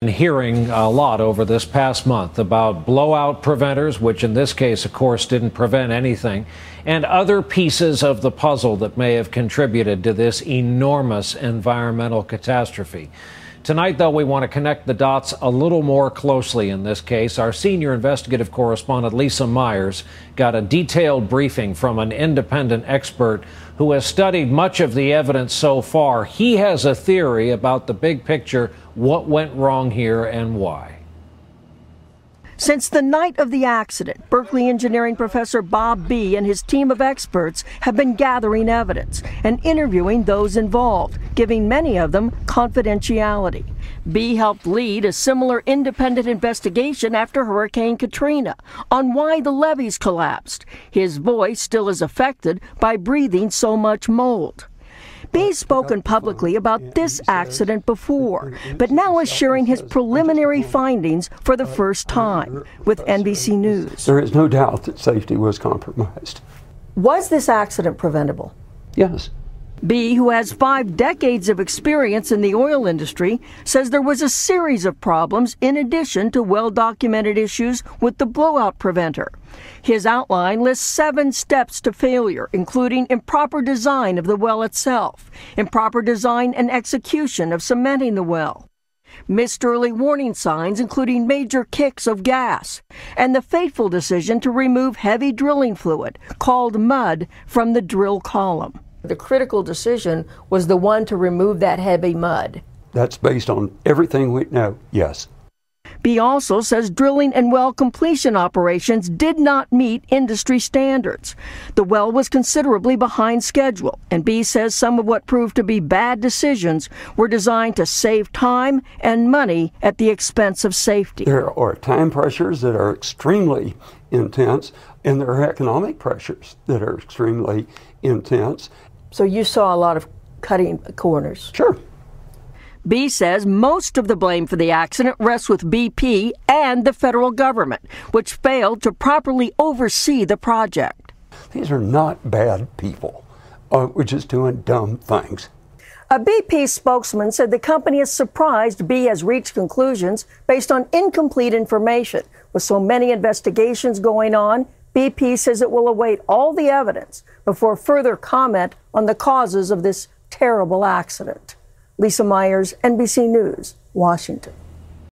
Been hearing a lot over this past month about blowout preventers, which in this case, of course, didn't prevent anything, and other pieces of the puzzle that may have contributed to this enormous environmental catastrophe. Tonight, though, we want to connect the dots a little more closely in this case. Our senior investigative correspondent, Lisa Myers, got a detailed briefing from an independent expert who has studied much of the evidence so far. He has a theory about the big picture, what went wrong here and why. Since the night of the accident, Berkeley engineering professor Bob B. and his team of experts have been gathering evidence and interviewing those involved, giving many of them confidentiality. B. helped lead a similar independent investigation after Hurricane Katrina on why the levees collapsed. His voice still is affected by breathing so much mold. B's spoken publicly about this accident before, but now is sharing his preliminary findings for the first time with NBC News. There is no doubt that safety was compromised. Was this accident preventable? Yes. B, who has 5 decades of experience in the oil industry, says there was a series of problems in addition to well-documented issues with the blowout preventer. His outline lists 7 steps to failure, including improper design of the well itself, improper design and execution of cementing the well, missed early warning signs, including major kicks of gas, and the fateful decision to remove heavy drilling fluid, called mud, from the drill column. The critical decision was the one to remove that heavy mud. That's based on everything we know, yes. B also says drilling and well completion operations did not meet industry standards. The well was considerably behind schedule, and B says some of what proved to be bad decisions were designed to save time and money at the expense of safety. There are time pressures that are extremely intense, and there are economic pressures that are extremely intense. So you saw a lot of cutting corners. Sure. B says most of the blame for the accident rests with BP and the federal government, which failed to properly oversee the project. These are not bad people. We're just doing dumb things. A BP spokesman said the company is surprised B has reached conclusions based on incomplete information. With so many investigations going on, BP says it will await all the evidence before further comment on the causes of this terrible accident. Lisa Myers, NBC News, Washington.